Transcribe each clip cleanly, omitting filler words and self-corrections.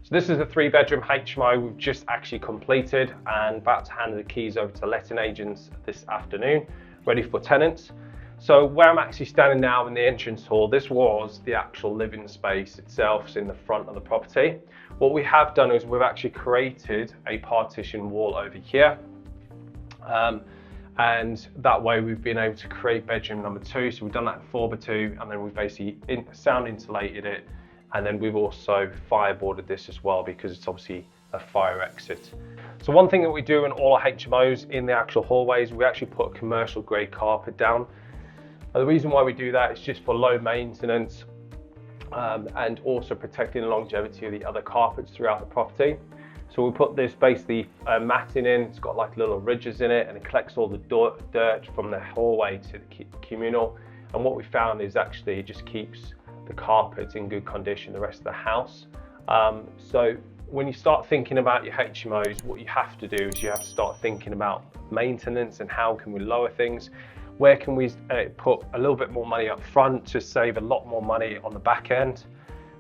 So this is a 3-bedroom HMO we've just actually completed and about to hand the keys over to letting agents this afternoon, ready for tenants. So where I'm actually standing now in the entrance hall, this was the actual living space itself. It's in the front of the property. What we have done is we've actually created a partition wall over here. And that way we've been able to create bedroom number 2. So we've done that 4x2 and then we've basically sound insulated it. And then we've also fireboarded this as well because it's obviously a fire exit. So one thing that we do in all our HMOs in the actual hallways, we actually put a commercial grade carpet down. And the reason why we do that is just for low maintenance and also protecting the longevity of the other carpets throughout the property. So we put this basically matting in, it's got like little ridges in it and it collects all the dirt from the hallway to the communal. And what we found is actually it just keeps the carpets in good condition the rest of the house. So when you start thinking about your HMOs, what you have to do is you have to start thinking about maintenance and how can we lower things. Where can we put a little bit more money up front to save a lot more money on the back end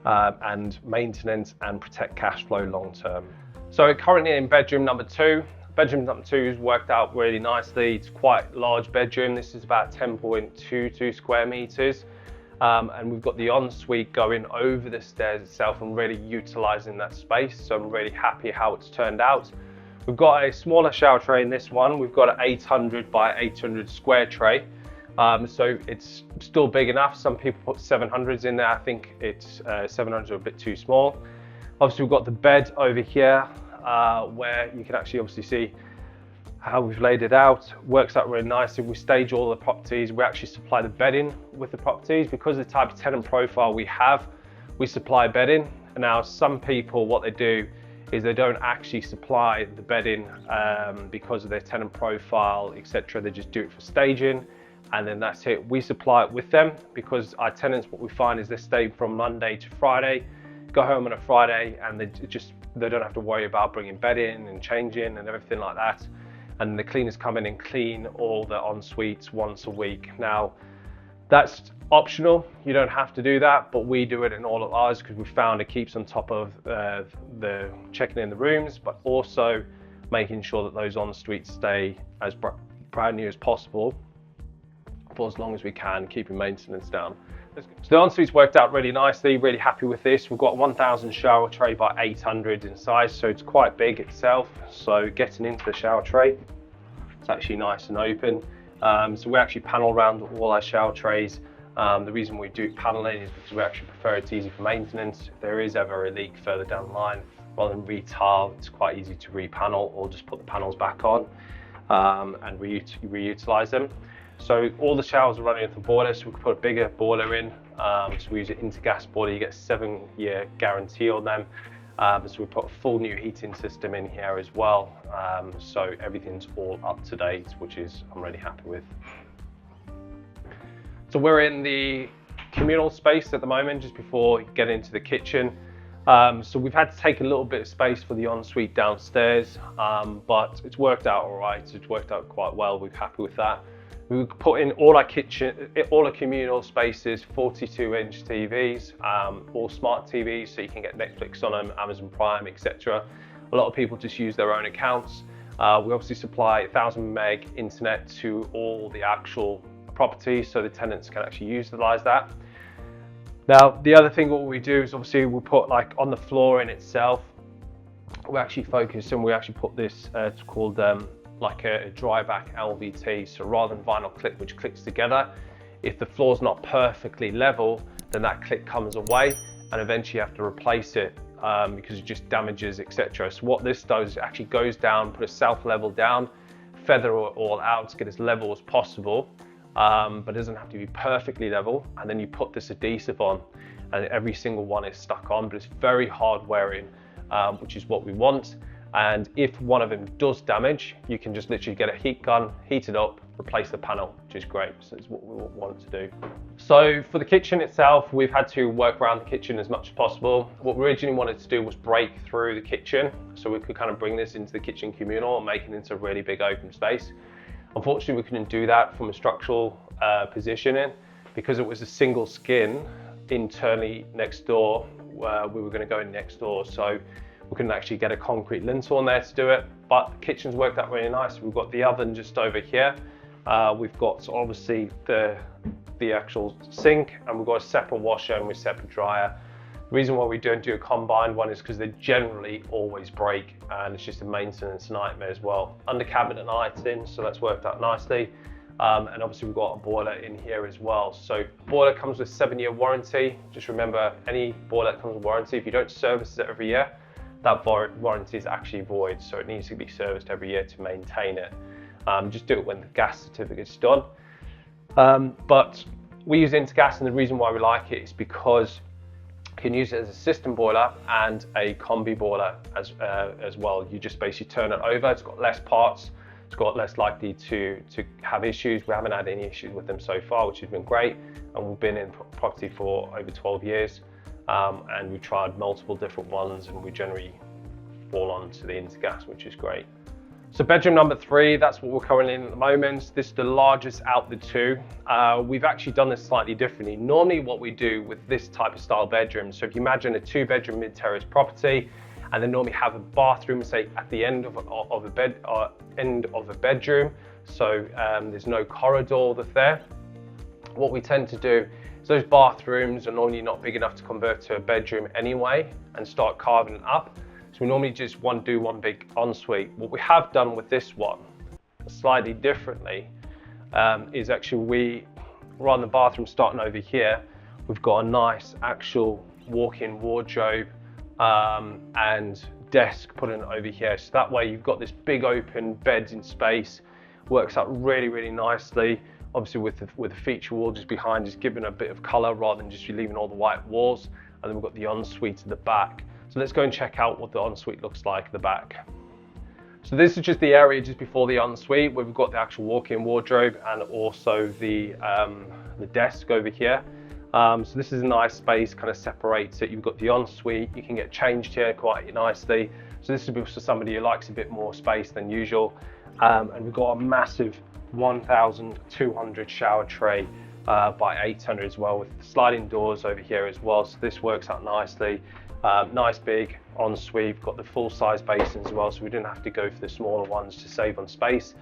and maintenance and protect cash flow long term. So currently in bedroom number 2. Bedroom number 2 has worked out really nicely. It's quite a large bedroom. This is about 10.22 square meters. And we've got the ensuite going over the stairs itself and really utilizing that space. So I'm really happy how it's turned out. We've got a smaller shower tray in this one. We've got an 800 by 800 square tray. So it's still big enough. Some people put 700s in there. I think it's 700s are a bit too small. Obviously we've got the bed over here where you can actually obviously see how we've laid it out. Works out really nicely. We stage all the properties. We actually supply the bedding with the properties because of the type of tenant profile we have. We supply bedding. And now some people, what they do is they don't actually supply the bedding because of their tenant profile, etc. They just do it for staging and then that's it. We supply it with them because our tenants, what we find is they stay from Monday to Friday, go home on a Friday and they don't have to worry about bringing bedding and changing and everything like that. And the cleaners come in and clean all the en-suites once a week. Now, that's optional. You don't have to do that, but we do it in all of ours because we found it keeps on top of the checking in the rooms, but also making sure that those en-suites stay as brand new as possible for as long as we can, keeping maintenance down. So the en-suite's worked out really nicely, really happy with this. We've got 1000 shower tray by 800 in size, so it's quite big itself. So getting into the shower tray, it's actually nice and open. So we actually panel around all our shower trays. The reason we do paneling is because we actually prefer it's easy for maintenance. If there is ever a leak further down the line, rather than re-tile, it's quite easy to re-panel or just put the panels back on and reutilize them. So all the showers are running off the boiler, so we can put a bigger boiler in. So we use an intergas boiler, you get a 7-year guarantee on them. So we put a full new heating system in here as well. So everything's all up to date, which is I'm really happy with. So we're in the communal space at the moment, just before you get into the kitchen. So we've had to take a little bit of space for the ensuite downstairs, but it's worked out all right. It's worked out quite well. We're happy with that. We put in all our communal spaces, 42-inch TVs, all smart TVs, so you can get Netflix on them, Amazon Prime, etc. A lot of people just use their own accounts. We obviously supply 1000 meg internet to all the actual properties, so the tenants can actually utilize that. Now, the other thing what we do is obviously we put like on the floor in itself, we actually focus and we actually put this, it's called like a dry back LVT. So rather than vinyl clip, which clicks together, if the floor's not perfectly level, then that clip comes away and eventually you have to replace it because it just damages, etc. So what this does is it actually goes down, put a self level down, feather it all out to get as level as possible, but it doesn't have to be perfectly level. And then you put this adhesive on and every single one is stuck on, but it's very hard wearing, which is what we want. And if one of them does damage, you can just literally get a heat gun, heat it up, replace the panel, which is great. So it's what we want to do. So for the kitchen itself, we've had to work around the kitchen as much as possible. What we originally wanted to do was break through the kitchen so we could kind of bring this into the kitchen communal and make it into a really big open space. Unfortunately, we couldn't do that from a structural positioning because it was a single skin internally next door. we were going to go in next door, so we couldn't actually get a concrete lintel on there to do it, but the kitchen's worked out really nice. We've got the oven just over here. We've got obviously the actual sink, and we've got a separate washer and a separate dryer. The reason why we don't do a combined one is because they generally always break, and it's just a maintenance nightmare as well. Under cabinet lighting, so that's worked out nicely. And obviously we've got a boiler in here as well. So boiler comes with 7-year warranty. Just remember, any boiler that comes with warranty, if you don't service it every year, that warranty is actually void. So it needs to be serviced every year to maintain it. Just do it when the gas certificate's done. But we use Intergas, and the reason why we like it is because you can use it as a system boiler and a combi boiler as well. You just basically turn it over. It's got less parts. It's got less likely to have issues. We haven't had any issues with them so far, which has been great. And we've been in property for over 12 years. And we've tried multiple different ones, and we generally fall on to the Intergas, which is great. So bedroom number 3, that's what we're currently in at the moment. This is the largest out the two. We've actually done this slightly differently. Normally what we do with this type of style bedroom, so if you imagine a 2-bedroom mid-terrace property, and then normally have a bathroom, say at the end of a bedroom, so there's no corridor that's there. What we tend to do is those bathrooms are normally not big enough to convert to a bedroom anyway, and start carving it up. So we normally just do one big ensuite. What we have done with this one, slightly differently, is actually rather than the bathroom starting over here, we've got a nice actual walk-in wardrobe and desk putting it over here. So that way you've got this big open beds in space. Works out really, really nicely. Obviously with the feature wall just behind, just giving a bit of color rather than just you leaving all the white walls. And then we've got the ensuite at the back. So let's go and check out what the ensuite looks like at the back. So this is just the area just before the ensuite, where we've got the actual walk-in wardrobe and also the desk over here. So this is a nice space, kind of separates it. You've got the ensuite, you can get changed here quite nicely. So this is for somebody who likes a bit more space than usual. And we've got a massive 1,200 shower tray by 800 as well, with sliding doors over here as well. So this works out nicely. Nice big ensuite. We've got the full-size basins as well, so we didn't have to go for the smaller ones to save on space.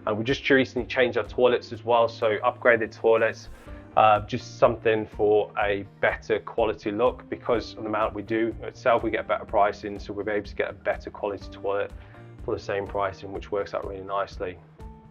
And we just recently changed our toilets as well, so upgraded toilets. Just something for a better quality look, because of the amount we do itself, we get better pricing, so we're able to get a better quality toilet for the same pricing, which works out really nicely.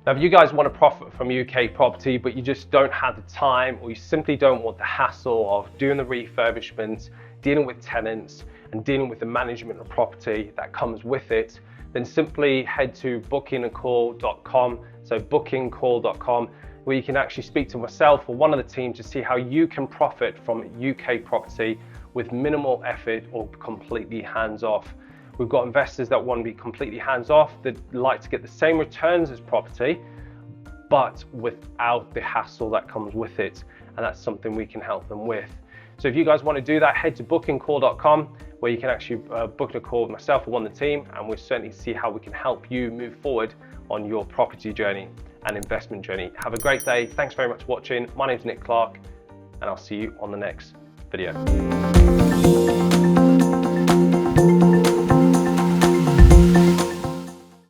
Now, if you guys want to profit from UK property, but you just don't have the time, or you simply don't want the hassle of doing the refurbishment, dealing with tenants, and dealing with the management of property that comes with it, then simply head to bookingacall.com. So bookingcall.com, where you can actually speak to myself or one of the team to see how you can profit from UK property with minimal effort or completely hands-off. We've got investors that want to be completely hands-off, that like to get the same returns as property, but without the hassle that comes with it. And that's something we can help them with. So if you guys want to do that, head to bookingcall.com, where you can actually book a call with myself or one of the team, and we'll certainly see how we can help you move forward on your property journey and investment journey. Have a great day. Thanks very much for watching. My name's Nic Clark, and I'll see you on the next video.